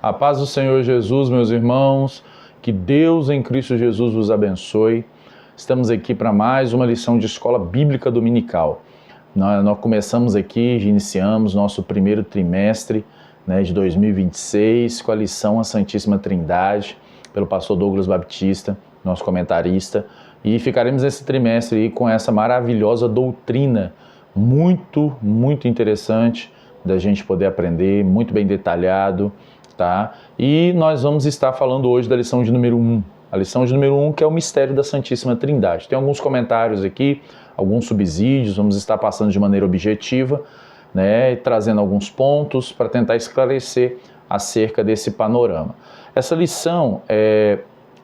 A paz do Senhor Jesus, meus irmãos, que Deus em Cristo Jesus vos abençoe. Estamos aqui para mais uma lição de Escola Bíblica Dominical. Nós começamos aqui, iniciamos nosso primeiro trimestre de 2026 com a lição A Santíssima Trindade, pelo pastor Douglas Baptista, nosso comentarista, e ficaremos nesse trimestre aí com essa maravilhosa doutrina, muito interessante da gente poder aprender, muito bem detalhado, tá? E nós vamos estar falando hoje da lição de número 1. A lição de número 1, que é o mistério da Santíssima Trindade. Tem alguns comentários aqui, alguns subsídios, vamos estar passando de maneira objetiva, e trazendo alguns pontos para tentar esclarecer acerca desse panorama. Essa lição,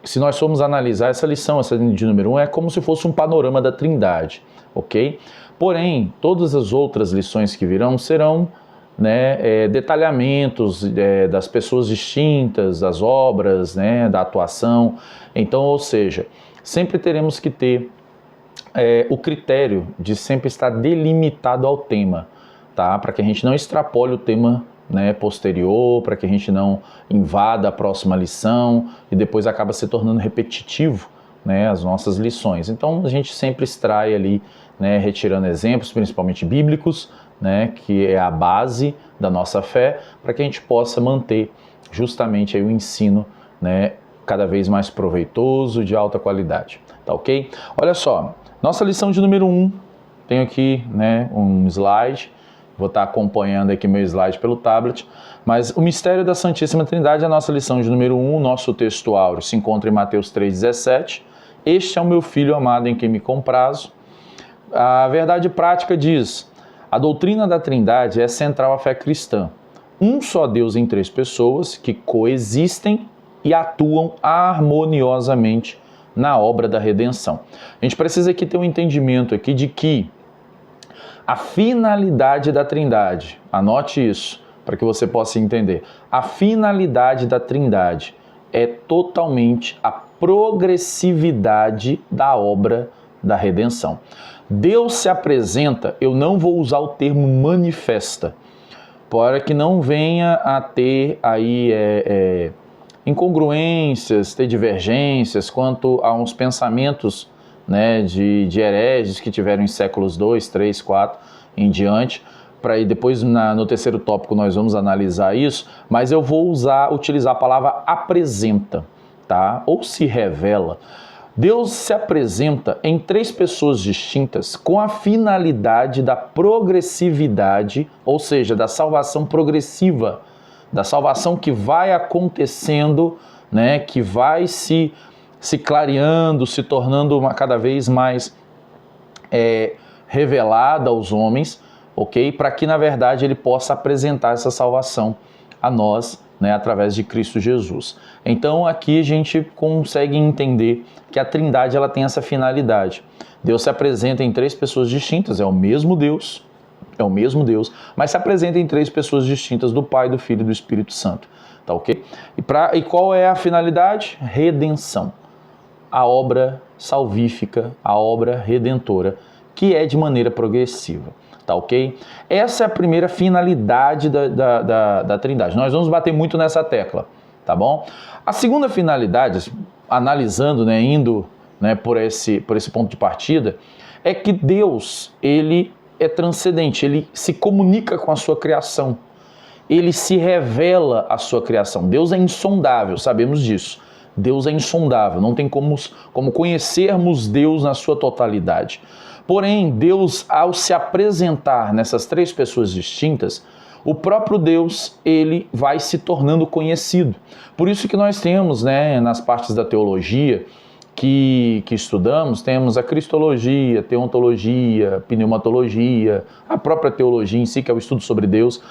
se nós formos analisar essa lição, essa de número 1, é como se fosse um panorama da Trindade, ok? Porém, todas as outras lições que virão serão detalhamentos das pessoas distintas, das obras, da atuação. Então, ou seja, sempre teremos que ter o critério de sempre estar delimitado ao tema, tá? Para que a gente não extrapole o tema posterior, para que a gente não invada a próxima lição e depois acaba se tornando repetitivo as nossas lições. Então, a gente sempre extrai ali, retirando exemplos, principalmente bíblicos, que é a base da nossa fé, para que a gente possa manter justamente aí o ensino cada vez mais proveitoso, de alta qualidade, tá ok? Olha só, nossa lição de número 1, tenho aqui um slide, vou estar acompanhando aqui meu slide pelo tablet, mas o mistério da Santíssima Trindade é a nossa lição de número 1, nosso texto áureo se encontra em Mateus 3,17, este é o meu Filho amado em quem me comprazo. A verdade prática diz: a doutrina da Trindade é central à fé cristã. Um só Deus em três pessoas que coexistem e atuam harmoniosamente na obra da redenção. A gente precisa aqui ter um entendimento aqui de que a finalidade da Trindade, anote isso para que você possa entender, a finalidade da Trindade é totalmente a progressividade da obra da redenção. Deus se apresenta, eu não vou usar o termo manifesta, para que não venha a ter aí incongruências, ter divergências quanto a uns pensamentos de hereges que tiveram em séculos 2, 3, 4 em diante, para aí depois no terceiro tópico nós vamos analisar isso, mas eu vou utilizar a palavra apresenta, tá? Ou se revela. Deus se apresenta em três pessoas distintas com a finalidade da progressividade, ou seja, da salvação progressiva, da salvação que vai acontecendo, que vai se clareando, se tornando cada vez mais revelada aos homens, ok? Para que, na verdade, ele possa apresentar essa salvação a nós, através de Cristo Jesus. Então aqui a gente consegue entender que a Trindade ela tem essa finalidade. Deus se apresenta em três pessoas distintas, é o mesmo Deus, mas se apresenta em três pessoas distintas, do Pai, do Filho e do Espírito Santo, tá ok? E qual é a finalidade? Redenção. A obra salvífica, a obra redentora, que é de maneira progressiva. Tá ok? Essa é a primeira finalidade da Trindade. Nós vamos bater muito nessa tecla, tá bom? A segunda finalidade, analisando, indo por esse ponto de partida, é que Deus, ele é transcendente, ele se comunica com a sua criação, ele se revela à sua criação. Deus é insondável, sabemos disso. Deus é insondável, não tem como conhecermos Deus na sua totalidade. Porém, Deus, ao se apresentar nessas três pessoas distintas, o próprio Deus, ele vai se tornando conhecido. Por isso que nós temos, nas partes da teologia que estudamos, temos a cristologia, teontologia, pneumatologia, a própria teologia em si, que é o estudo sobre Deus,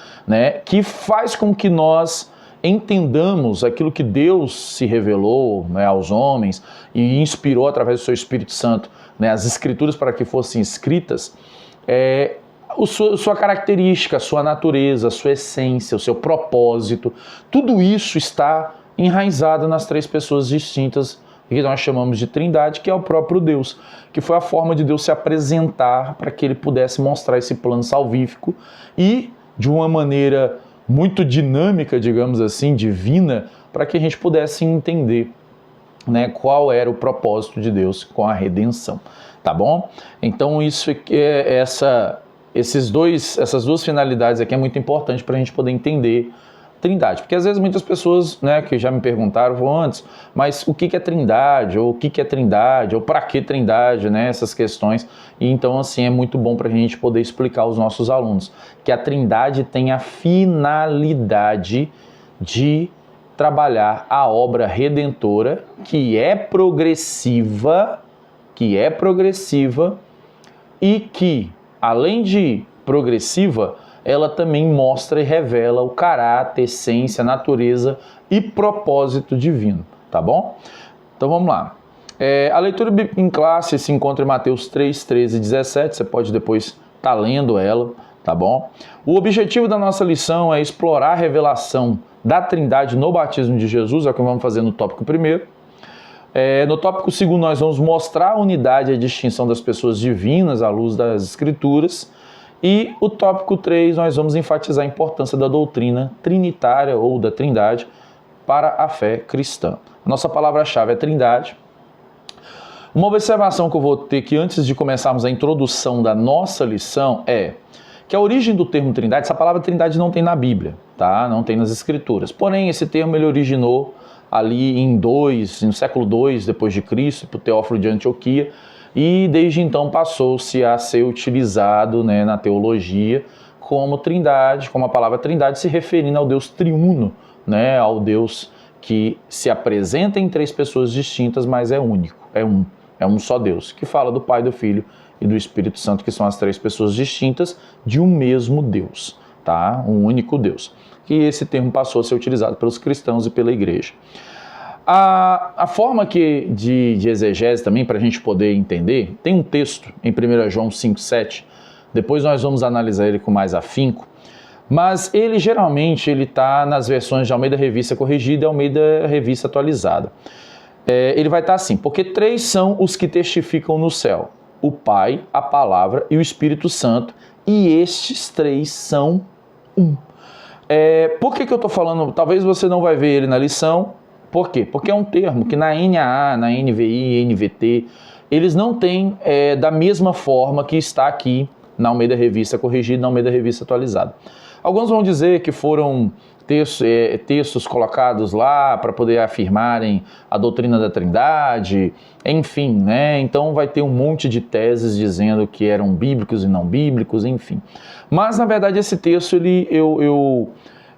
que faz com que nós entendamos aquilo que Deus se revelou aos homens e inspirou através do seu Espírito Santo, as Escrituras para que fossem escritas, sua característica, a sua natureza, a sua essência, o seu propósito, tudo isso está enraizado nas três pessoas distintas que nós chamamos de Trindade, que é o próprio Deus, que foi a forma de Deus se apresentar para que ele pudesse mostrar esse plano salvífico e, de uma maneira muito dinâmica, digamos assim, divina, para que a gente pudesse entender, né, qual era o propósito de Deus com a redenção, tá bom? Então essas duas finalidades aqui é muito importante para a gente poder entender Trindade, porque às vezes muitas pessoas, né, que já me perguntaram vão antes, mas o que é Trindade, ou o que é Trindade, ou para que Trindade, né, essas questões, e então assim é muito bom para a gente poder explicar aos nossos alunos que a Trindade tem a finalidade de trabalhar a obra redentora, que é progressiva, e que, além de progressiva, ela também mostra e revela o caráter, essência, natureza e propósito divino, tá bom? Então vamos lá. A leitura em classe se encontra em Mateus 3, 13 e 17, você pode depois estar lendo ela, tá bom? O objetivo da nossa lição é explorar a revelação da Trindade no batismo de Jesus, é o que vamos fazer no tópico primeiro. No tópico segundo, nós vamos mostrar a unidade e a distinção das pessoas divinas à luz das Escrituras. E o tópico 3, nós vamos enfatizar a importância da doutrina trinitária ou da Trindade para a fé cristã. A nossa palavra-chave é Trindade. Uma observação que eu vou ter que antes de começarmos a introdução da nossa lição é que a origem do termo Trindade, essa palavra Trindade não tem na Bíblia, tá? Não tem nas Escrituras. Porém, esse termo ele originou ali no século II depois de Cristo, por Teófilo de Antioquia, e desde então passou-se a ser utilizado, né, na teologia como Trindade, como a palavra Trindade se referindo ao Deus triuno, né, ao Deus que se apresenta em três pessoas distintas, mas é único, é um só Deus, que fala do Pai, do Filho e do Espírito Santo, que são as três pessoas distintas de um mesmo Deus, tá? Um único Deus. E esse termo passou a ser utilizado pelos cristãos e pela igreja. A forma de exegese também, para a gente poder entender, tem um texto em 1 João 5,7, depois nós vamos analisar ele com mais afinco, mas ele geralmente está nas versões de Almeida Revista Corrigida e Almeida Revista Atualizada. Ele vai estar assim: porque três são os que testificam no céu, o Pai, a Palavra e o Espírito Santo, e estes três são um. Por que eu estou falando? Talvez você não vai ver ele na lição. Por quê? Porque é um termo que na NAA, na NVI, NVT, eles não têm da mesma forma que está aqui na Almeida Revista Corrigida e na Almeida Revista Atualizada. Alguns vão dizer que foram textos colocados lá para poder afirmarem a doutrina da Trindade, enfim, né? Então vai ter um monte de teses dizendo que eram bíblicos e não bíblicos, enfim. Mas, na verdade, esse texto eu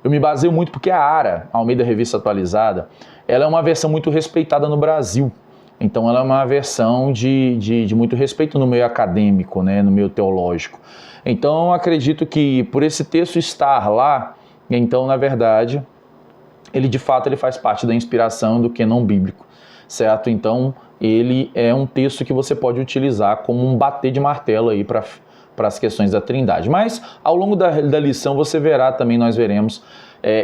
me baseio muito porque a ARA, a Almeida Revista Atualizada, ela é uma versão muito respeitada no Brasil. Então ela é uma versão de muito respeito no meio acadêmico, né, no meio teológico. Então acredito que por esse texto estar lá, então na verdade, ele de fato ele faz parte da inspiração do cânon bíblico, certo? Então ele é um texto que você pode utilizar como um bater de martelo aí para as questões da Trindade. Mas ao longo da lição você verá também, nós veremos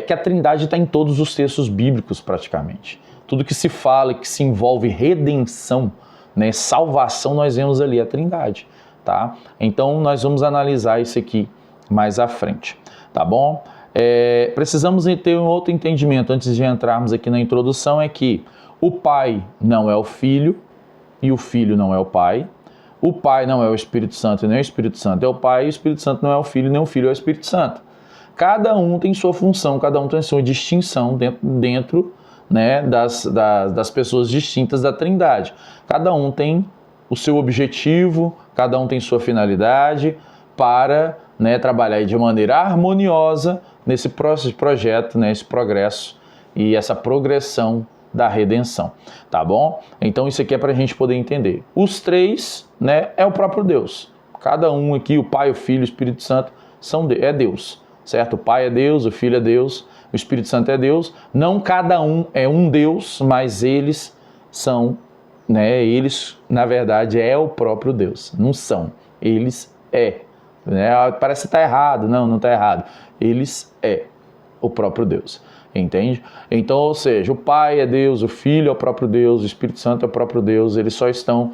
que a Trindade está em todos os textos bíblicos praticamente. Tudo que se fala e que se envolve redenção, né, salvação, nós vemos ali a Trindade, tá? Então nós vamos analisar isso aqui mais à frente, tá bom? Precisamos ter um outro entendimento antes de entrarmos aqui na introdução, é que o Pai não é o Filho e o Filho não é o Pai. O Pai não é o Espírito Santo e nem o Espírito Santo é o Pai, e o Espírito Santo não é o Filho, nem o Filho é o Espírito Santo. Cada um tem sua função, cada um tem sua distinção dentro né, das pessoas distintas da Trindade. Cada um tem o seu objetivo, cada um tem sua finalidade para, né, trabalhar de maneira harmoniosa nesse projeto, né, esse progresso e essa progressão da redenção, tá bom? Então isso aqui é para a gente poder entender. Os três, né, é o próprio Deus. Cada um aqui, o Pai, o Filho e o Espírito Santo, é Deus, certo? O Pai é Deus, o Filho é Deus, o Espírito Santo é Deus. Não cada um é um Deus, mas eles são, né, eles, na verdade, é o próprio Deus. Não são, eles né? Parece que está errado. Não está errado. Eles é o próprio Deus. Entende? Então, ou seja, o Pai é Deus, o Filho é o próprio Deus, o Espírito Santo é o próprio Deus, eles só estão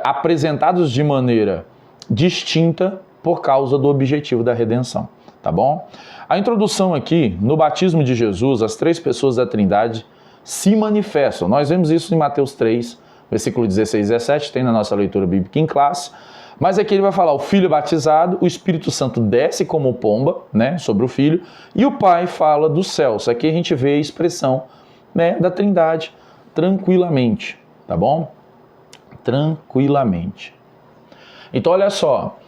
apresentados de maneira distinta por causa do objetivo da redenção, tá bom? A introdução aqui, no batismo de Jesus, as três pessoas da Trindade se manifestam. Nós vemos isso em Mateus 3, versículo 16 e 17, tem na nossa leitura bíblica em classe. Mas aqui ele vai falar, o Filho batizado, o Espírito Santo desce como pomba, né, sobre o Filho, e o Pai fala dos céus. Aqui a gente vê a expressão, né, da Trindade tranquilamente, tá bom? Tranquilamente. Então olha só,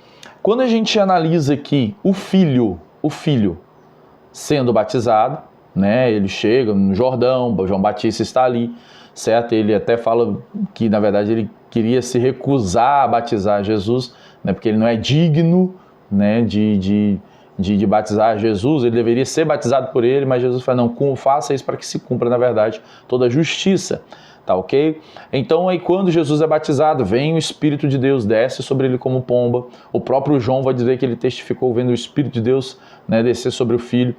quando a gente analisa aqui o Filho sendo batizado, né, ele chega no Jordão, João Batista está ali, certo? Ele até fala que, na verdade, ele queria se recusar a batizar Jesus, né, porque ele não é digno, né, de batizar Jesus, ele deveria ser batizado por ele, mas Jesus fala, não, faça isso para que se cumpra, na verdade, toda a justiça. Tá ok? Então aí quando Jesus é batizado, vem o Espírito de Deus, desce sobre ele como pomba. O próprio João vai dizer que ele testificou vendo o Espírito de Deus, né, descer sobre o Filho.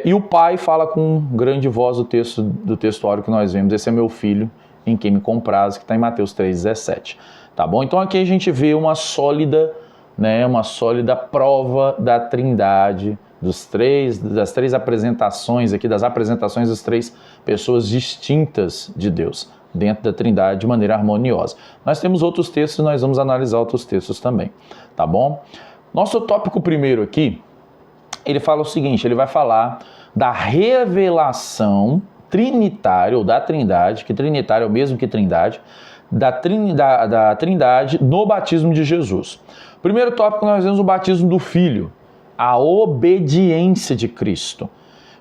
E o Pai fala com grande voz do textuário que nós vemos, esse é meu Filho, em quem me compraz, que está em Mateus 3,17. Tá bom? Então aqui a gente vê uma sólida prova da Trindade, das três apresentações aqui, das apresentações das três pessoas distintas de Deus, dentro da Trindade de maneira harmoniosa. Nós temos outros textos, nós vamos analisar outros textos também, tá bom? Nosso tópico primeiro aqui, ele fala o seguinte, ele vai falar da revelação trinitária, ou da Trindade, que trinitário é o mesmo que Trindade, da Trindade no batismo de Jesus. Primeiro tópico, nós vemos o batismo do Filho, a obediência de Cristo.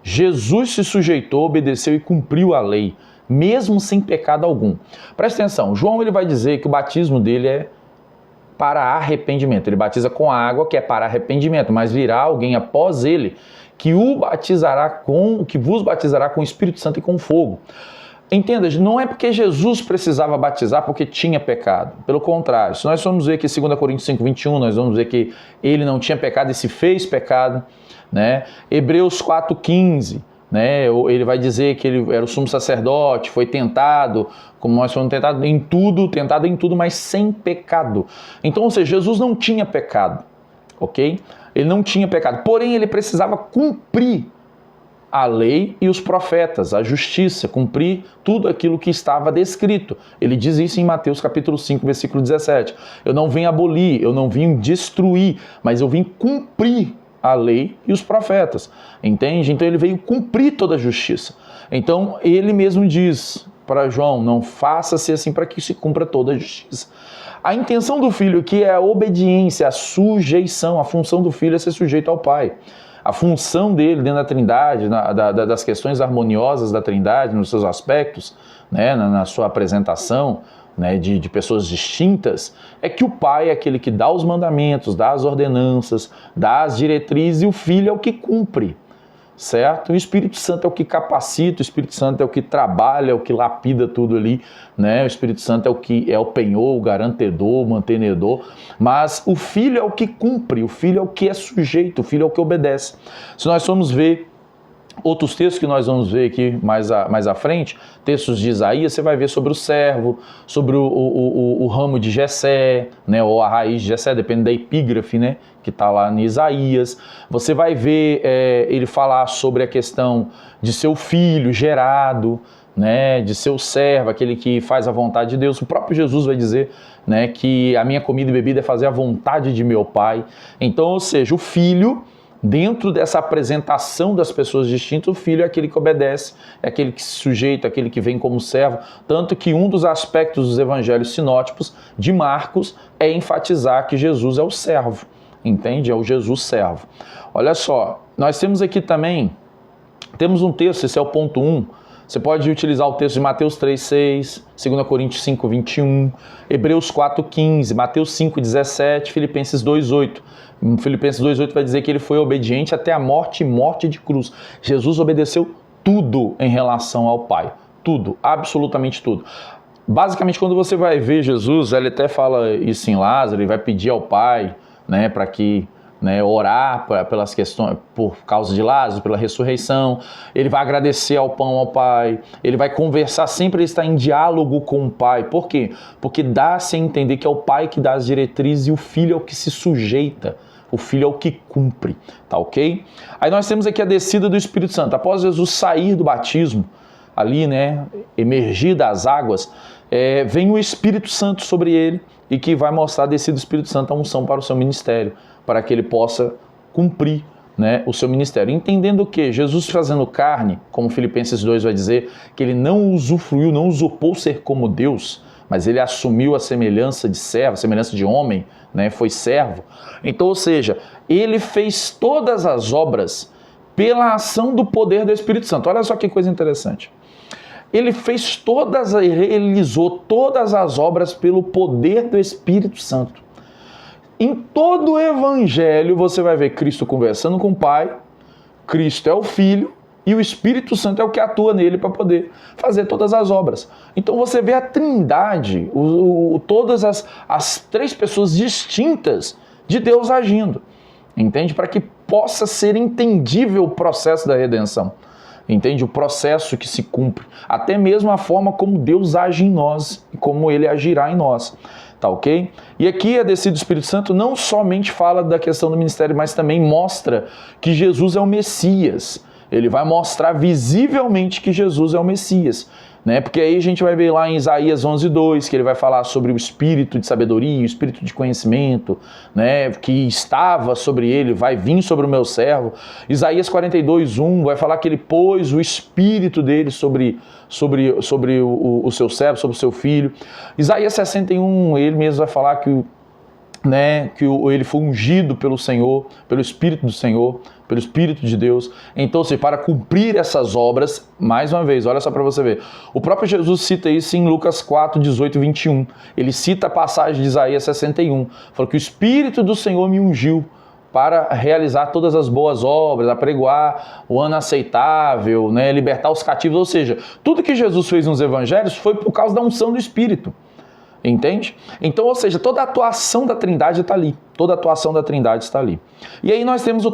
Jesus se sujeitou, obedeceu e cumpriu a lei, mesmo sem pecado algum. Presta atenção, João ele vai dizer que o batismo dele é para arrependimento. Ele batiza com água, que é para arrependimento, mas virá alguém após ele que vos batizará com o Espírito Santo e com fogo. Entenda, não é porque Jesus precisava batizar porque tinha pecado. Pelo contrário, se nós formos ver aqui 2 Coríntios 5:21, nós vamos ver que ele não tinha pecado e se fez pecado, né? Hebreus 4:15, né? Ele vai dizer que ele era o sumo sacerdote, foi tentado, como nós fomos tentado em tudo, mas sem pecado. Então, ou seja, Jesus não tinha pecado, ok? Ele não tinha pecado, porém ele precisava cumprir a lei e os profetas, a justiça, cumprir tudo aquilo que estava descrito. Ele diz isso em Mateus capítulo 5, versículo 17. Eu não vim abolir, eu não vim destruir, mas eu vim cumprir a lei e os profetas. Entende? Então ele veio cumprir toda a justiça. Então ele mesmo diz para João, não faça-se assim para que se cumpra toda a justiça. A intenção do filho aqui é a obediência, a sujeição. A função do filho é ser sujeito ao pai. A função dele dentro da Trindade, das questões harmoniosas da Trindade, nos seus aspectos, né, na sua apresentação, né, de pessoas distintas, é que o Pai é aquele que dá os mandamentos, dá as ordenanças, dá as diretrizes, e o Filho é o que cumpre, certo? O Espírito Santo é o que capacita, o Espírito Santo é o que trabalha, é o que lapida tudo ali, né? O Espírito Santo é o que é o penhor, o garantedor, o mantenedor, mas o Filho é o que cumpre, o Filho é o que é sujeito, o Filho é o que obedece. Se nós formos ver outros textos que nós vamos ver aqui mais à frente, textos de Isaías, você vai ver sobre o servo, sobre o ramo de Jessé, né, ou a raiz de Jessé, depende da epígrafe, né, que está lá em Isaías. Você vai ver ele falar sobre a questão de seu filho gerado, né, de seu servo, aquele que faz a vontade de Deus. O próprio Jesus vai dizer, né, que a minha comida e bebida é fazer a vontade de meu Pai. Então, ou seja, o filho, dentro dessa apresentação das pessoas distintas, o filho é aquele que obedece, é aquele que se sujeita, aquele que vem como servo, tanto que um dos aspectos dos evangelhos sinóticos de Marcos é enfatizar que Jesus é o servo, entende? É o Jesus servo. Olha só, nós temos aqui também, temos um texto, esse é o ponto 1, você pode utilizar o texto de Mateus 3,6, 2 Coríntios 5,21, Hebreus 4,15, Mateus 5,17, Filipenses 2,8. Filipenses 2,8 vai dizer que ele foi obediente até a morte e morte de cruz. Jesus obedeceu tudo em relação ao Pai. Tudo, absolutamente tudo. Basicamente, quando você vai ver Jesus, ele até fala isso em Lázaro, ele vai pedir ao Pai, né, para que... orar pelas questões, por causa de Lázaro, pela ressurreição, ele vai agradecer ao pão ao Pai, ele vai conversar, sempre ele está em diálogo com o Pai. Por quê? Porque dá-se a entender que é o Pai que dá as diretrizes e o Filho é o que se sujeita, O Filho é o que cumpre, tá ok? Aí nós temos aqui a descida do Espírito Santo. Após Jesus sair do batismo, ali, né, emergir das águas, vem o Espírito Santo sobre ele e que vai mostrar a descida do Espírito Santo, a unção para o seu ministério, para que ele possa cumprir, né, o seu ministério. Entendendo que Jesus fazendo carne, como Filipenses 2 vai dizer, que ele não usufruiu, não usurpou ser como Deus, mas ele assumiu a semelhança de servo, a semelhança de homem, né, foi servo. Então, ou seja, ele fez todas as obras pela ação do poder do Espírito Santo. Olha só que coisa interessante. Ele realizou todas as obras pelo poder do Espírito Santo. Em todo o Evangelho você vai ver Cristo conversando com o Pai, Cristo é o Filho e o Espírito Santo é o que atua nele para poder fazer todas as obras. Então você vê a Trindade, todas as três pessoas distintas de Deus agindo, entende? Para que possa ser entendível o processo da redenção. Entende? O processo que se cumpre. Até mesmo a forma como Deus age em nós e como ele agirá em nós. Tá ok? E aqui a descida do Espírito Santo não somente fala da questão do ministério, mas também mostra que Jesus é o Messias. Ele vai mostrar visivelmente que Jesus é o Messias. Né? Porque aí a gente vai ver lá em Isaías 11:2, que ele vai falar sobre o espírito de sabedoria, o espírito de conhecimento, né? Que estava sobre ele, vai vir sobre o meu servo. Isaías 42:1 vai falar que ele pôs o espírito dele sobre o seu servo, sobre o seu filho. Isaías 61, ele mesmo vai falar que ele foi ungido pelo Senhor, pelo Espírito do Senhor, pelo Espírito de Deus. Então, para cumprir essas obras, mais uma vez, olha só para você ver, o próprio Jesus cita isso em Lucas 4:18-21. Ele cita a passagem de Isaías 61, falou que o Espírito do Senhor me ungiu para realizar todas as boas obras, apregoar o ano aceitável, né, libertar os cativos, ou seja, tudo que Jesus fez nos evangelhos foi por causa da unção do Espírito. Entende? Então, ou seja, toda a atuação da Trindade está ali. Toda a atuação da Trindade está ali. E aí nós temos o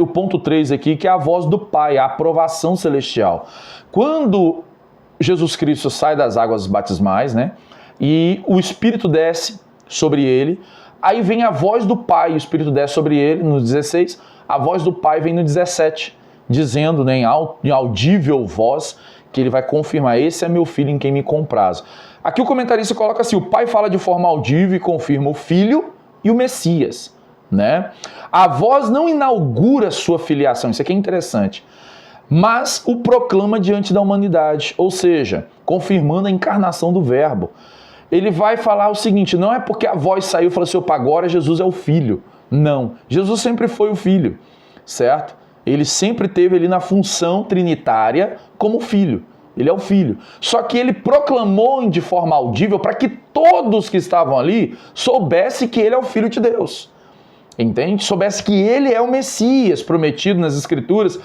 ponto 3 aqui, que é a voz do Pai, a aprovação celestial. Quando Jesus Cristo sai das águas batismais, né, e o Espírito desce sobre ele, aí vem a voz do Pai, o Espírito desce sobre ele, no 16, a voz do Pai vem no 17, dizendo, né, em audível voz, que ele vai confirmar, esse é meu filho em quem me comprazo. Aqui o comentarista coloca assim, o Pai fala de forma audível e confirma o Filho e o Messias, né? A voz não inaugura sua filiação, isso aqui é interessante, mas o proclama diante da humanidade, ou seja, confirmando a encarnação do Verbo. Ele vai falar o seguinte, não é porque a voz saiu e falou assim, opa, agora Jesus é o Filho. Não, Jesus sempre foi o Filho, certo? Ele sempre teve ali na função trinitária como Filho. Ele é o Filho. Só que ele proclamou de forma audível para que todos que estavam ali soubessem que ele é o Filho de Deus. Entende? Soubesse que ele é o Messias prometido nas Escrituras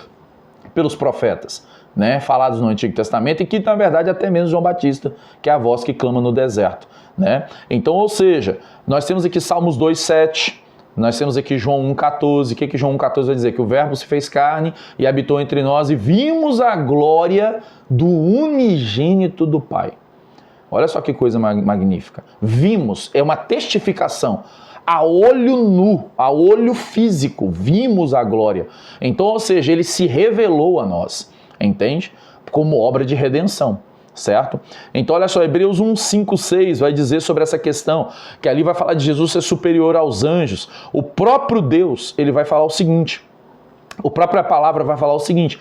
pelos profetas, né? Falados no Antigo Testamento e que, na verdade, até mesmo João Batista, que é a voz que clama no deserto, né? Então, ou seja, nós temos aqui Salmos 2:7, nós temos aqui João 1:14. O que João 1:14 vai dizer? Que o Verbo se fez carne e habitou entre nós e vimos a glória do unigênito do Pai. Olha só que coisa magnífica. Vimos, é uma testificação. A olho nu, a olho físico, vimos a glória. Então, ou seja, ele se revelou a nós, entende? Como obra de redenção. Certo? Então olha só, Hebreus 1:5-6 vai dizer sobre essa questão, que ali vai falar de Jesus ser superior aos anjos. O próprio Deus, ele vai falar o seguinte, a própria palavra vai falar o seguinte,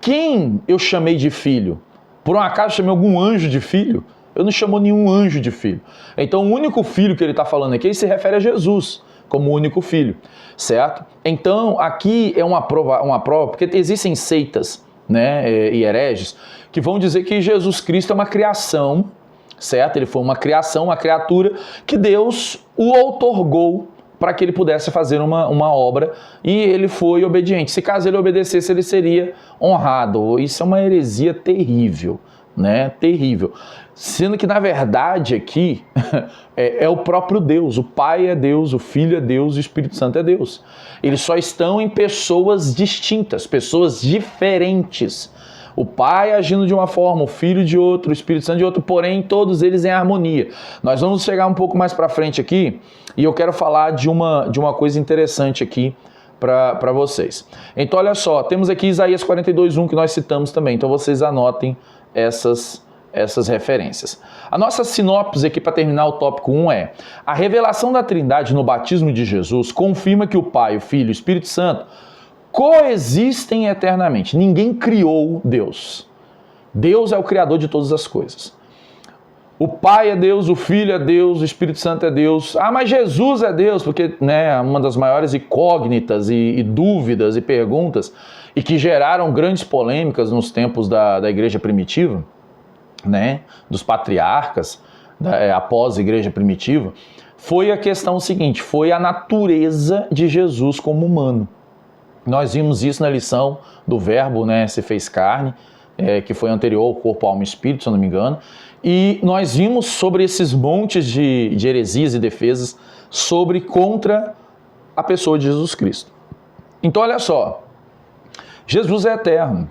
quem eu chamei de filho? Por um acaso chamei algum anjo de filho? Eu não chamo nenhum anjo de filho. Então o único filho que ele está falando aqui, ele se refere a Jesus, como único filho, certo? Então aqui é uma prova, porque existem seitas, né, e hereges, que vão dizer que Jesus Cristo é uma criação, certo? Ele foi uma criação, uma criatura que Deus o outorgou para que ele pudesse fazer uma obra e ele foi obediente. Se caso ele obedecesse, ele seria honrado. Isso é uma heresia terrível, né? Terrível. Sendo que, na verdade, aqui é o próprio Deus. O Pai é Deus, o Filho é Deus, o Espírito Santo é Deus. Eles só estão em pessoas distintas, pessoas diferentes. O Pai agindo de uma forma, o Filho de outra, o Espírito Santo de outra, porém todos eles em harmonia. Nós vamos chegar um pouco mais para frente aqui e eu quero falar de uma coisa interessante aqui para vocês. Então olha só, temos aqui Isaías 42:1 que nós citamos também, então vocês anotem essas referências. A nossa sinopse aqui para terminar o tópico 1 é: a revelação da Trindade no batismo de Jesus confirma que o Pai, o Filho e o Espírito Santo coexistem eternamente. Ninguém criou Deus. Deus é o criador de todas as coisas. O Pai é Deus, o Filho é Deus, o Espírito Santo é Deus. Ah, mas Jesus é Deus, porque uma das maiores incógnitas e dúvidas e perguntas e que geraram grandes polêmicas nos tempos da igreja primitiva, dos patriarcas, após a igreja primitiva, foi a questão seguinte, foi a natureza de Jesus como humano. Nós vimos isso na lição do verbo, se fez carne, que foi anterior ao corpo, alma e espírito, se eu não me engano, e nós vimos sobre esses montes de heresias e defesas contra a pessoa de Jesus Cristo. Então olha só, Jesus é eterno,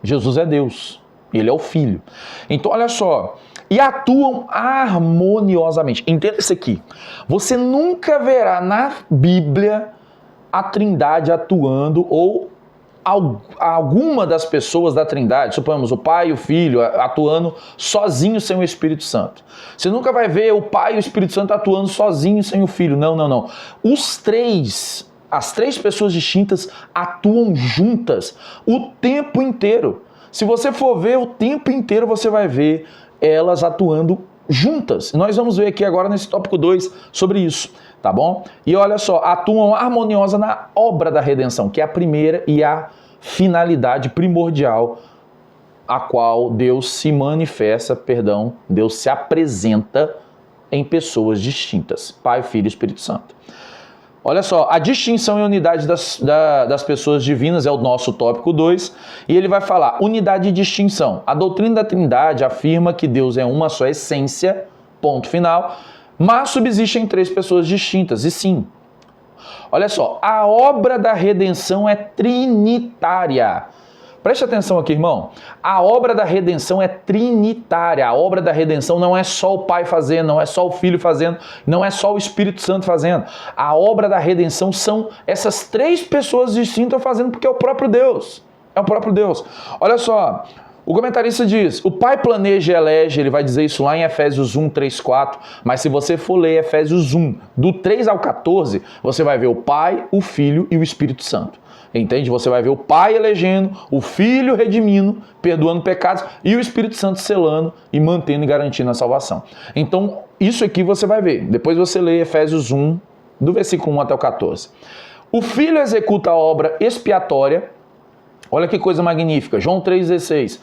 Jesus é Deus, Ele é o Filho. Então olha só, e atuam harmoniosamente. Entenda isso aqui, você nunca verá na Bíblia a Trindade atuando ou alguma das pessoas da Trindade, suponhamos o Pai e o Filho, atuando sozinho sem o Espírito Santo. Você nunca vai ver o Pai e o Espírito Santo atuando sozinho sem o Filho. Não. As três pessoas distintas atuam juntas o tempo inteiro. Se você for ver o tempo inteiro, você vai ver elas atuando juntas. Nós vamos ver aqui agora nesse tópico 2 sobre isso, tá bom? E olha só, atuam harmoniosa na obra da redenção, que é a primeira e a finalidade primordial a qual Deus se manifesta, Deus se apresenta em pessoas distintas, Pai, Filho e Espírito Santo. Olha só, a distinção e unidade das pessoas divinas é o nosso tópico 2, e ele vai falar unidade e distinção. A doutrina da Trindade afirma que Deus é uma só essência, ponto final, mas subsistem três pessoas distintas, e sim. Olha só, a obra da redenção é trinitária. Preste atenção aqui, irmão. A obra da redenção é trinitária. A obra da redenção não é só o Pai fazendo, não é só o Filho fazendo, não é só o Espírito Santo fazendo. A obra da redenção são essas três pessoas distintas fazendo, porque é o próprio Deus. É o próprio Deus. Olha só, o comentarista diz, o Pai planeja e elege, ele vai dizer isso lá em Efésios 1, 3, 4, mas se você for ler Efésios 1, do 3 ao 14, você vai ver o Pai, o Filho e o Espírito Santo. Entende? Você vai ver o Pai elegendo, o Filho redimindo, perdoando pecados e o Espírito Santo selando e mantendo e garantindo a salvação. Então, isso aqui você vai ver. Depois você lê Efésios 1, do versículo 1 até o 14. O Filho executa a obra expiatória. Olha que coisa magnífica. João 3,16.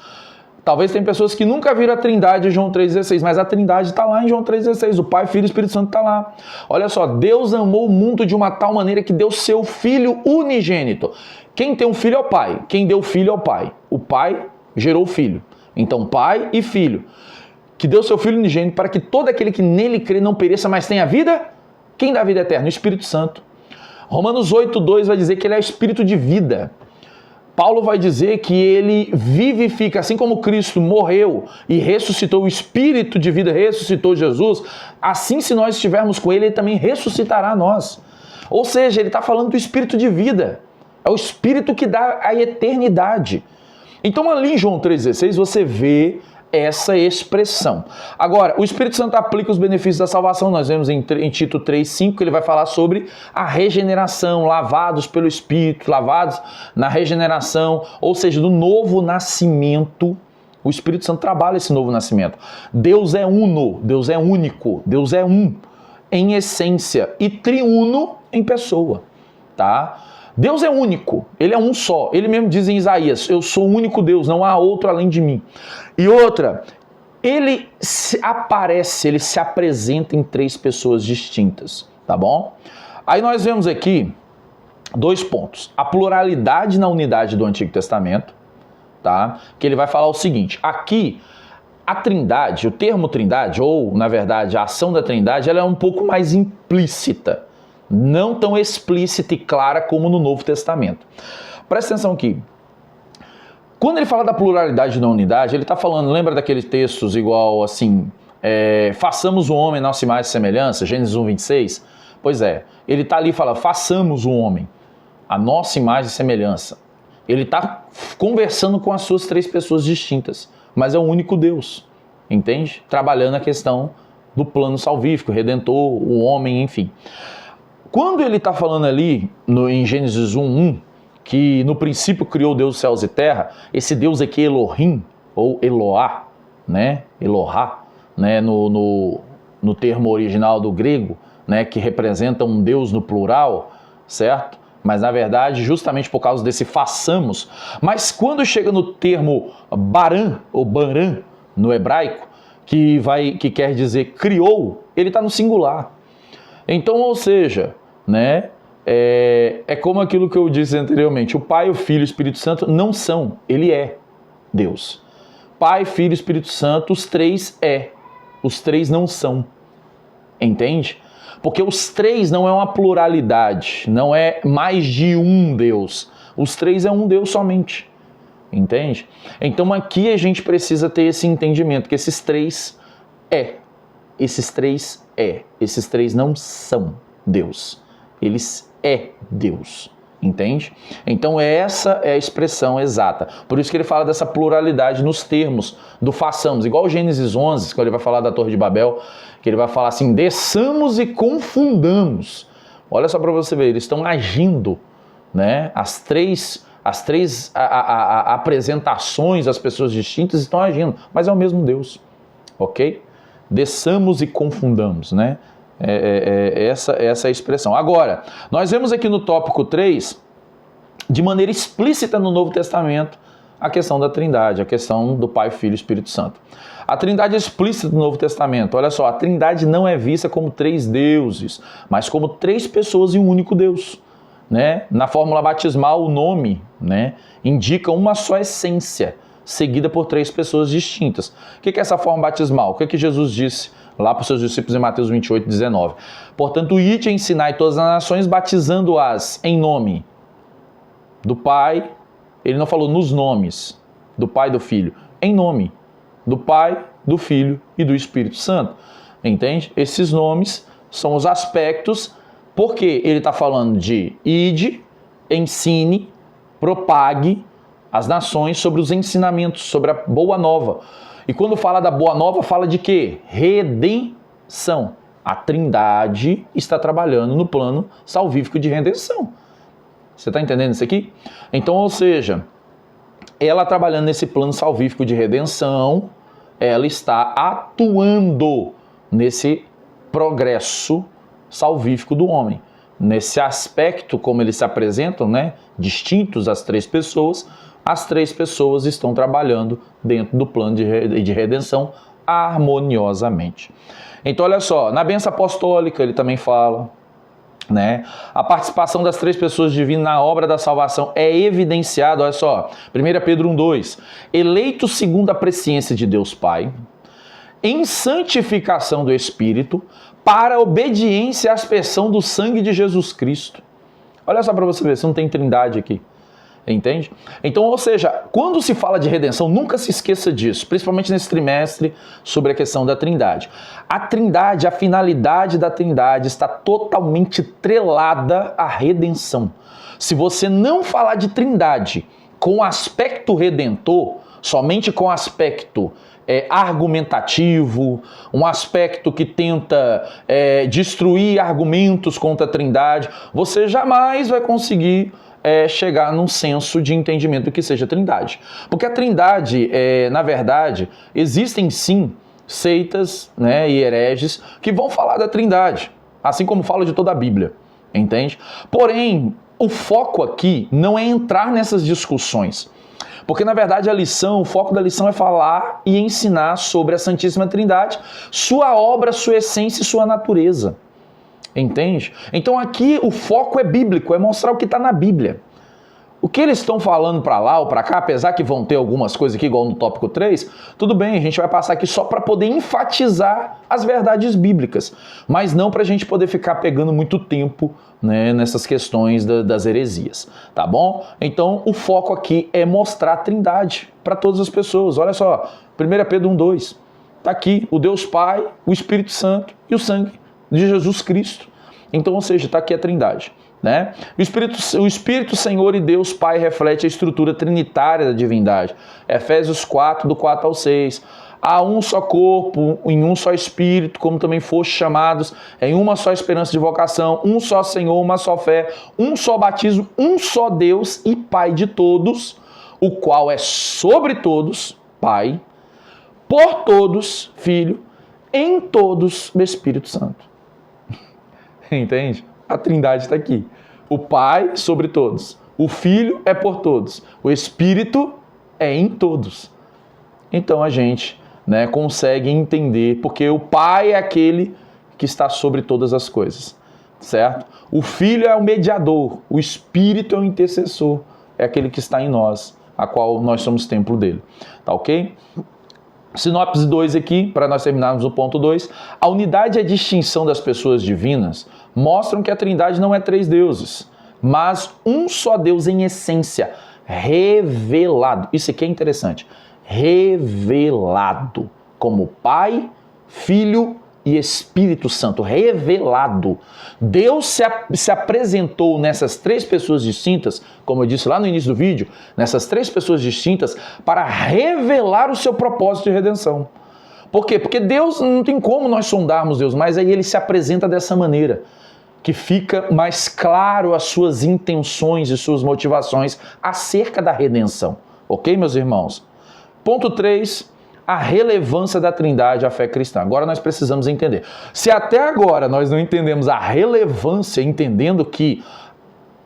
Talvez tem pessoas que nunca viram a Trindade em João 3,16, mas a Trindade está lá em João 3,16. O Pai, Filho e Espírito Santo está lá. Olha só, Deus amou o mundo de uma tal maneira que deu seu Filho unigênito. Quem tem um filho é o Pai. Quem deu o filho é o Pai. O Pai gerou o Filho. Então, Pai e Filho. Que deu seu Filho unigênito para que todo aquele que nele crê não pereça, mas tenha vida. Quem dá a vida eterna? O Espírito Santo. Romanos 8,2 vai dizer que ele é Espírito de vida. Paulo vai dizer que ele vivifica, assim como Cristo morreu e ressuscitou, o Espírito de vida ressuscitou Jesus, assim se nós estivermos com ele, ele também ressuscitará nós. Ou seja, ele está falando do Espírito de vida, é o Espírito que dá a eternidade. Então ali em João 3,16 você vê essa expressão. Agora, o Espírito Santo aplica os benefícios da salvação, nós vemos em Tito 3,5 que ele vai falar sobre a regeneração, lavados pelo Espírito, lavados na regeneração, ou seja, do novo nascimento. O Espírito Santo trabalha esse novo nascimento. Deus é uno, Deus é único, Deus é um em essência e triuno em pessoa, tá? Deus é único, Ele é um só. Ele mesmo diz em Isaías, eu sou o único Deus, não há outro além de mim. E outra, Ele se apresenta em três pessoas distintas, tá bom? Aí nós vemos aqui 2 pontos. A pluralidade na unidade do Antigo Testamento, tá? Que ele vai falar o seguinte, aqui a Trindade, o termo Trindade, ou na verdade a ação da Trindade, ela é um pouco mais implícita. Não tão explícita e clara como no Novo Testamento. Presta atenção aqui. Quando ele fala da pluralidade e da unidade, ele está falando, lembra daqueles textos igual assim, façamos o homem nossa imagem e semelhança, Gênesis 1:26? Pois é, ele está ali falando, façamos o homem a nossa imagem e semelhança. Ele está conversando com as suas três pessoas distintas, mas é o único Deus, entende? Trabalhando a questão do plano salvífico, redentor, o homem, enfim. Quando ele está falando ali em Gênesis 1:1, que no princípio criou Deus os céus e terra, esse Deus aqui, Elohim, ou Eloá, né? Elohá, né? No termo original do grego, né? Que representa um Deus no plural, certo? Mas na verdade, justamente por causa desse façamos, mas quando chega no termo baran, ou baran, no hebraico, que quer dizer criou, ele está no singular. Então, ou seja, né? É como aquilo que eu disse anteriormente, o Pai, o Filho e o Espírito Santo não são, ele é Deus. Pai, Filho e Espírito Santo, os três os três não são, entende? Porque os três não é uma pluralidade, não é mais de um Deus, os três é um Deus somente, entende? Então aqui a gente precisa ter esse entendimento, que esses três esses três não são Deus, eles Deus, entende? Então essa é a expressão exata. Por isso que ele fala dessa pluralidade nos termos do façamos. Igual Gênesis 11, quando ele vai falar da Torre de Babel, que ele vai falar assim, desçamos e confundamos. Olha só para você ver, eles estão agindo, né? As três apresentações, as pessoas distintas estão agindo, mas é o mesmo Deus, ok? Desçamos e confundamos, né? Essa é a expressão. Agora, nós vemos aqui no tópico 3, de maneira explícita no Novo Testamento, a questão da Trindade, a questão do Pai, Filho e Espírito Santo. A Trindade é explícita no Novo Testamento. Olha só, a Trindade não é vista como três deuses, mas como três pessoas e um único Deus, né? Na fórmula batismal, o nome, né, indica uma só essência, seguida por três pessoas distintas. O que é essa forma batismal? O que Jesus disse lá para os seus discípulos em Mateus 28:19? Portanto, ide e ensinai todas as nações, batizando-as em nome do Pai. Ele não falou nos nomes do Pai e do Filho, em nome do Pai, do Filho e do Espírito Santo. Entende? Esses nomes são os aspectos, porque ele está falando de ide, ensine, propague as nações sobre os ensinamentos, sobre a boa nova. E quando fala da boa nova, fala de quê? Redenção. A Trindade está trabalhando no plano salvífico de redenção. Você está entendendo isso aqui? Então, ou seja, ela trabalhando nesse plano salvífico de redenção, ela está atuando nesse progresso salvífico do homem. Nesse aspecto, como eles se apresentam, né, distintos as três pessoas estão trabalhando dentro do plano de redenção harmoniosamente. Então, olha só, na bênção apostólica ele também fala, né? A participação das três pessoas divinas na obra da salvação é evidenciada, olha só, 1 Pedro 1:2, eleito segundo a presciência de Deus Pai, em santificação do Espírito, para obediência à aspersão do sangue de Jesus Cristo. Olha só para você ver, você não tem trindade aqui. Entende? Então, ou seja, quando se fala de redenção, nunca se esqueça disso, principalmente nesse trimestre, sobre a questão da Trindade. A Trindade, a finalidade da Trindade está totalmente trelada à redenção. Se você não falar de Trindade com o aspecto redentor, somente com o aspecto argumentativo, um aspecto que tenta destruir argumentos contra a Trindade, você jamais vai conseguir chegar num senso de entendimento do que seja Trindade. Porque a Trindade, na verdade, existem sim seitas, né, e hereges que vão falar da Trindade, assim como fala de toda a Bíblia, entende? Porém, o foco aqui não é entrar nessas discussões, porque na verdade o foco da lição é falar e ensinar sobre a Santíssima Trindade, sua obra, sua essência e sua natureza. Entende? Então aqui o foco é bíblico, é mostrar o que está na Bíblia. O que eles estão falando para lá ou para cá, apesar que vão ter algumas coisas aqui, igual no tópico 3, tudo bem, a gente vai passar aqui só para poder enfatizar as verdades bíblicas, mas não para a gente poder ficar pegando muito tempo, né, nessas questões das heresias, tá bom? Então, o foco aqui é mostrar a Trindade para todas as pessoas. Olha só, 1 Pedro 1:2, tá aqui o Deus Pai, o Espírito Santo e o sangue de Jesus Cristo. Então, ou seja, tá aqui a Trindade. Né? O Espírito Senhor e Deus Pai reflete a estrutura trinitária da divindade. Efésios 4, do 4 ao 6. Há um só corpo, em um só Espírito, como também foste chamados, em uma só esperança de vocação, um só Senhor, uma só fé, um só batismo, um só Deus e Pai de todos, o qual é sobre todos, Pai, por todos, Filho, em todos, o Espírito Santo. Entende? A Trindade está aqui. O Pai sobre todos. O Filho é por todos. O Espírito é em todos. Então a gente, né, consegue entender, porque o Pai é aquele que está sobre todas as coisas, certo? O Filho é o mediador. O Espírito é o intercessor. É aquele que está em nós, a qual nós somos templo dele. Tá ok? Sinopse 2 aqui, para nós terminarmos o ponto 2. A unidade e a distinção das pessoas divinas mostram que a Trindade não é 3 deuses, mas um só Deus em essência, revelado. Isso aqui é interessante. Revelado como Pai, Filho e Espírito Santo. Revelado. Deus se apresentou nessas 3 pessoas distintas, como eu disse lá no início do vídeo, nessas 3 pessoas distintas, para revelar o seu propósito de redenção. Por quê? Porque Deus, não tem como nós sondarmos Deus, mas aí ele se apresenta dessa maneira, que fica mais claro as suas intenções e suas motivações acerca da redenção. Ok, meus irmãos? Ponto 3, a relevância da Trindade à fé cristã. Agora nós precisamos entender. Se até agora nós não entendemos a relevância, entendendo que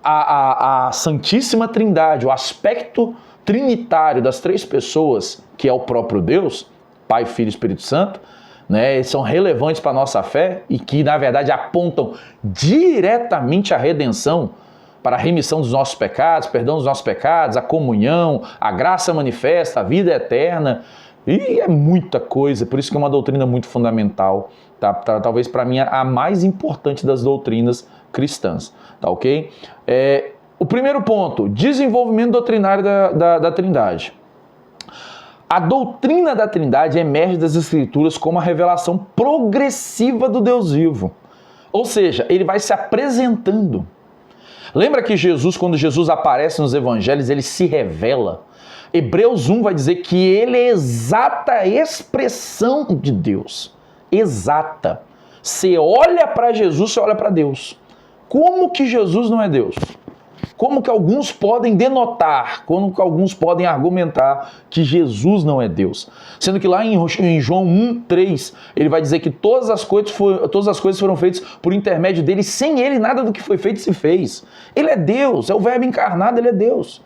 a Santíssima Trindade, o aspecto trinitário das 3 pessoas, que é o próprio Deus, Pai, Filho e Espírito Santo, né, são relevantes para a nossa fé e que, na verdade, apontam diretamente à redenção, para a remissão dos nossos pecados, perdão dos nossos pecados, a comunhão, a graça manifesta, a vida eterna. E é muita coisa, por isso que é uma doutrina muito fundamental, tá? Talvez para mim a mais importante das doutrinas cristãs, tá ok? O primeiro ponto, desenvolvimento doutrinário da Trindade. A doutrina da Trindade emerge das Escrituras como a revelação progressiva do Deus vivo. Ou seja, ele vai se apresentando. Lembra que Jesus, quando Jesus aparece nos evangelhos, ele se revela. Hebreus 1 vai dizer que ele é exata expressão de Deus. Exata. Você olha para Jesus, você olha para Deus. Como que Jesus não é Deus? Como que alguns podem denotar, como que alguns podem argumentar que Jesus não é Deus? Sendo que lá em João 1:3, ele vai dizer que todas as coisas foram feitas por intermédio dele, sem ele nada do que foi feito se fez. Ele é Deus, é o Verbo encarnado, ele é Deus.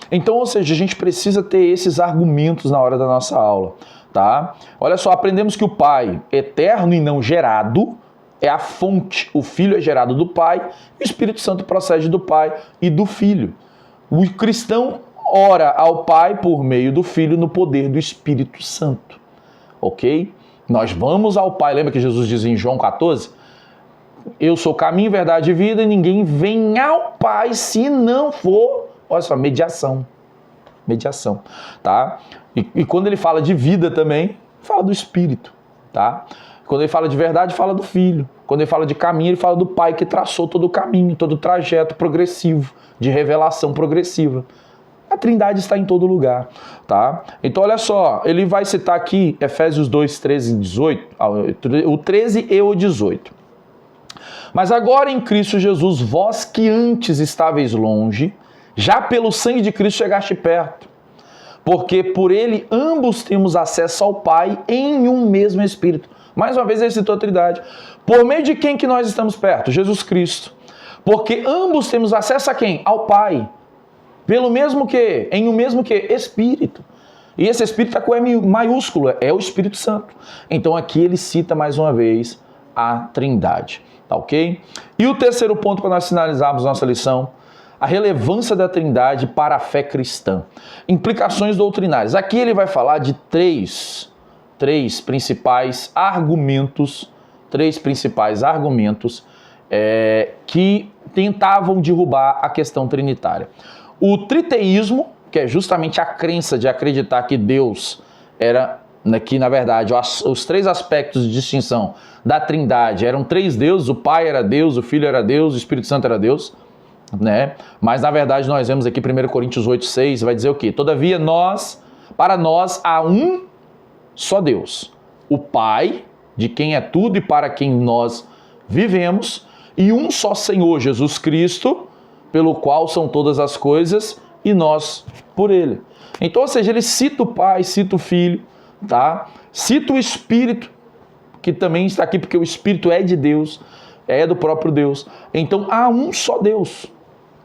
Então, ou seja, a gente precisa ter esses argumentos na hora da nossa aula, tá? Olha só, aprendemos que o Pai, eterno e não gerado, é a fonte. O Filho é gerado do Pai, e o Espírito Santo procede do Pai e do Filho. O cristão ora ao Pai por meio do Filho no poder do Espírito Santo. Ok? Nós vamos ao Pai. Lembra que Jesus diz em João 14? Eu sou caminho, verdade e vida, e ninguém vem ao Pai se não for, olha só, mediação. Mediação, tá? E quando ele fala de vida também, fala do Espírito, tá? Quando ele fala de verdade, fala do Filho. Quando ele fala de caminho, ele fala do Pai que traçou todo o caminho, todo o trajeto progressivo, de revelação progressiva. A Trindade está em todo lugar, tá? Então, olha só, ele vai citar aqui Efésios 2, 13 e 18, o 13 e o 18. Mas agora em Cristo Jesus, vós que antes estáveis longe, já pelo sangue de Cristo chegaste perto. Porque por ele ambos temos acesso ao Pai em um mesmo Espírito. Mais uma vez ele citou a Trindade. Por meio de quem que nós estamos perto? Jesus Cristo. Porque ambos temos acesso a quem? Ao Pai. Pelo mesmo que? Em um mesmo que? Espírito. E esse Espírito está com M maiúsculo, é o Espírito Santo. Então aqui ele cita mais uma vez a Trindade. Tá ok? E o terceiro ponto para nós finalizarmos nossa lição. a relevância da Trindade para a fé cristã. Implicações doutrinárias. Aqui ele vai falar de três principais argumentos, que tentavam derrubar a questão trinitária. O triteísmo, que é justamente a crença de acreditar que Deus era, que na verdade os três aspectos de distinção da Trindade eram três deuses, o Pai era Deus, o Filho era Deus, o Espírito Santo era Deus, né? Mas na verdade nós vemos aqui 1 Coríntios 8:6, vai dizer o quê? Todavia para nós há um só Deus, o Pai, de quem é tudo e para quem nós vivemos, e um só Senhor, Jesus Cristo, pelo qual são todas as coisas e nós por ele. Então, ou seja, ele cita o Pai, cita o Filho, tá? Cita o Espírito, que também está aqui porque o Espírito é de Deus, é do próprio Deus. Então, há um só Deus.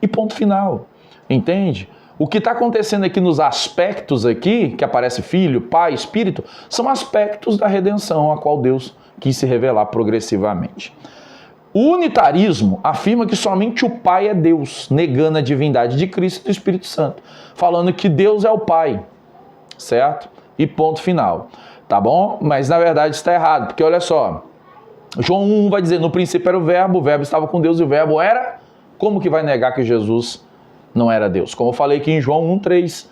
E ponto final. Entende? O que está acontecendo aqui nos aspectos aqui, que aparece Filho, Pai, Espírito, são aspectos da redenção a qual Deus quis se revelar progressivamente. O unitarismo afirma que somente o Pai é Deus, negando a divindade de Cristo e do Espírito Santo, falando que Deus é o Pai, certo? E ponto final, tá bom? Mas na verdade está errado, porque olha só, João 1 vai dizer, no princípio era o verbo estava com Deus e o verbo era... Como que vai negar que Jesus não era Deus? Como eu falei aqui em João 1:3,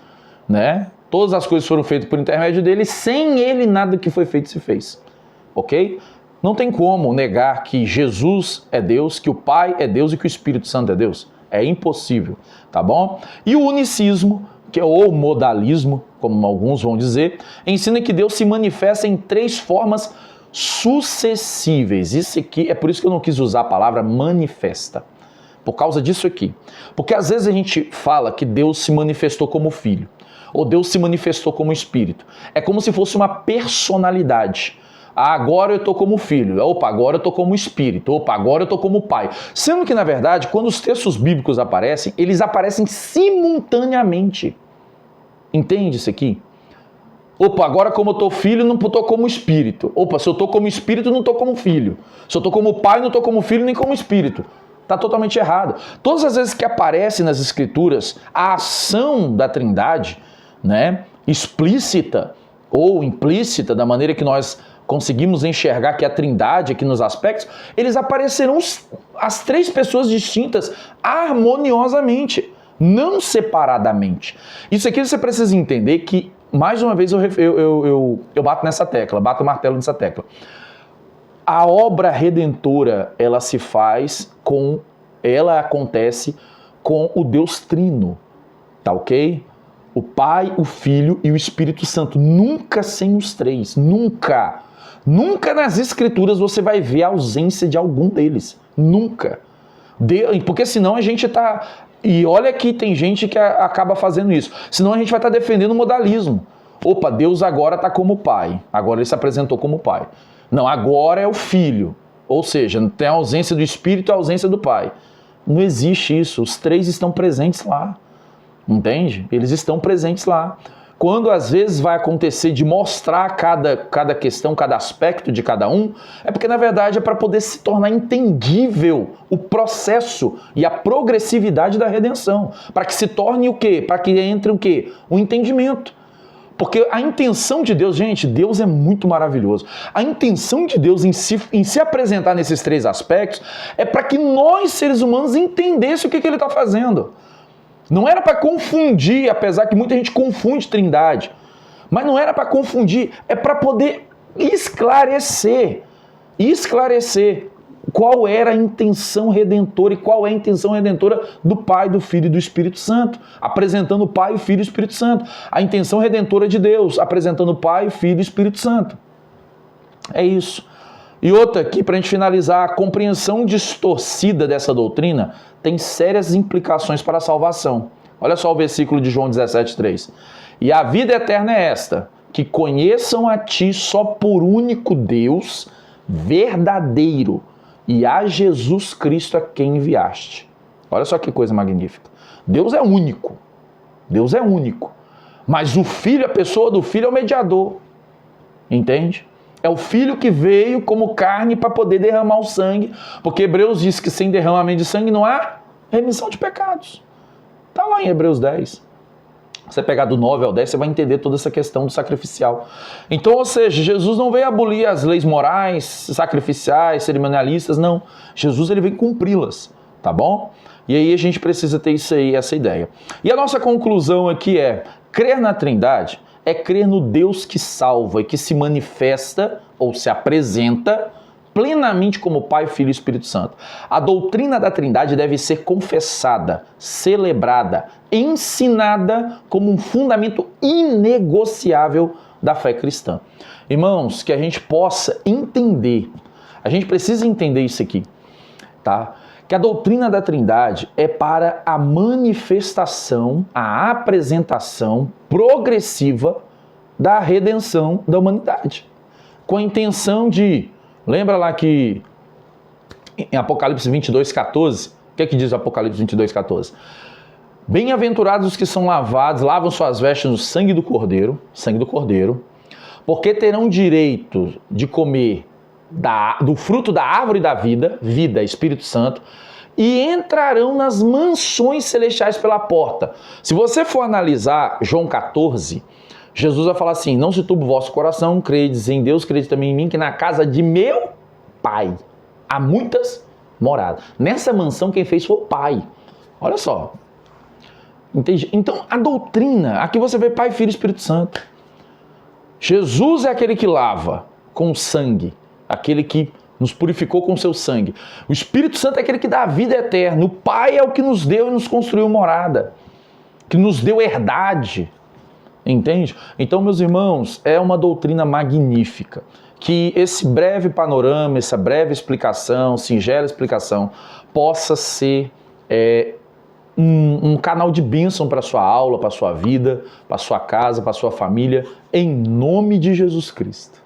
né? Todas as coisas foram feitas por intermédio dele, sem ele nada que foi feito se fez, ok? Não tem como negar que Jesus é Deus, que o Pai é Deus e que o Espírito Santo é Deus. É impossível, tá bom? E o unicismo, que é o modalismo, como alguns vão dizer, ensina que Deus se manifesta em três formas sucessíveis. Isso aqui, é por isso que eu não quis usar a palavra manifesta. Por causa disso aqui. Porque às vezes a gente fala que Deus se manifestou como Filho, ou Deus se manifestou como Espírito. É como se fosse uma personalidade. Ah, agora eu estou como Filho. Opa, agora eu estou como Espírito. Opa, agora eu estou como Pai. Sendo que, na verdade, quando os textos bíblicos aparecem, eles aparecem simultaneamente. Entende isso aqui? Opa, agora como eu estou Filho, não estou como Espírito. Opa, se eu estou como Espírito, não estou como Filho. Se eu estou como Pai, não estou como Filho nem como Espírito. Está totalmente errado. Todas as vezes que aparece nas Escrituras a ação da Trindade, né, explícita ou implícita, da maneira que nós conseguimos enxergar que a Trindade aqui nos aspectos, eles aparecerão as três pessoas distintas harmoniosamente, não separadamente. Isso aqui você precisa entender que, mais uma vez, eu bato nessa tecla, bato o martelo nessa tecla. A obra redentora, ela acontece com o Deus Trino, tá ok? O Pai, o Filho e o Espírito Santo, nunca sem os três, nunca. Nunca nas Escrituras você vai ver a ausência de algum deles, nunca. Porque senão a gente tá... E olha que tem gente que acaba fazendo isso, senão a gente vai estar defendendo o modalismo. Opa, Deus agora está como Pai, agora ele se apresentou como Pai. Não, agora é o Filho. Ou seja, tem a ausência do Espírito e a ausência do Pai. Não existe isso. Os três estão presentes lá. Entende? Eles estão presentes lá. Quando às vezes vai acontecer de mostrar cada questão, cada aspecto de cada um, é porque na verdade é para poder se tornar entendível o processo e a progressividade da redenção. Para que se torne o quê? Para que entre o quê? O entendimento. Porque a intenção de Deus, gente, Deus é muito maravilhoso. A intenção de Deus em se apresentar nesses três aspectos é para que nós, seres humanos, entendêssemos o que ele está fazendo. Não era para confundir, apesar que muita gente confunde Trindade. Mas não era para confundir, é para poder esclarecer qual era a intenção redentora e qual é a intenção redentora do Pai, do Filho e do Espírito Santo, apresentando o Pai, o Filho e o Espírito Santo. A intenção redentora de Deus, apresentando o Pai, o Filho e o Espírito Santo. É isso. E outra aqui, para a gente finalizar, a compreensão distorcida dessa doutrina tem sérias implicações para a salvação. Olha só o versículo de João 17:3. E a vida eterna é esta, que conheçam a Ti só por único Deus, verdadeiro, e a Jesus Cristo a quem enviaste. Olha só que coisa magnífica. Deus é único. Deus é único. Mas o Filho, a pessoa do Filho é o mediador. Entende? É o Filho que veio como carne para poder derramar o sangue. Porque Hebreus diz que sem derramamento de sangue não há remissão de pecados. Está lá em Hebreus 10. Você pegar do 9 ao 10, você vai entender toda essa questão do sacrificial. Então, ou seja, Jesus não veio abolir as leis morais, sacrificiais, cerimonialistas, não. Jesus ele vem cumpri-las, tá bom? E aí a gente precisa ter isso aí, essa ideia. E a nossa conclusão aqui é, crer na Trindade é crer no Deus que salva e que se manifesta ou se apresenta plenamente como Pai, Filho e Espírito Santo. A doutrina da Trindade deve ser confessada, celebrada, ensinada como um fundamento inegociável da fé cristã. Irmãos, que a gente possa entender, a gente precisa entender isso aqui, tá? Que a doutrina da Trindade é para a manifestação, a apresentação progressiva da redenção da humanidade. Com a intenção de, lembra lá que em Apocalipse 22:14, o que é que diz Apocalipse 22:14? Bem-aventurados os que são lavados, lavam suas vestes no sangue do Cordeiro, porque terão direito de comer do fruto da árvore da vida, Espírito Santo, e entrarão nas mansões celestiais pela porta. Se você for analisar João 14, Jesus vai falar assim, não se turbe o vosso coração, credes em Deus, credes também em mim, que na casa de meu Pai há muitas moradas. Nessa mansão quem fez foi o Pai. Olha só. Entende? Então a doutrina, aqui você vê Pai, Filho e Espírito Santo. Jesus é aquele que lava com o sangue, aquele que nos purificou com o seu sangue. O Espírito Santo é aquele que dá a vida eterna. O Pai é o que nos deu e nos construiu morada, que nos deu herdade. Entende? Então, meus irmãos, é uma doutrina magnífica. Que esse breve panorama, essa breve explicação, singela explicação, possa ser um canal de bênção para a sua aula, para a sua vida, para a sua casa, para a sua família, em nome de Jesus Cristo.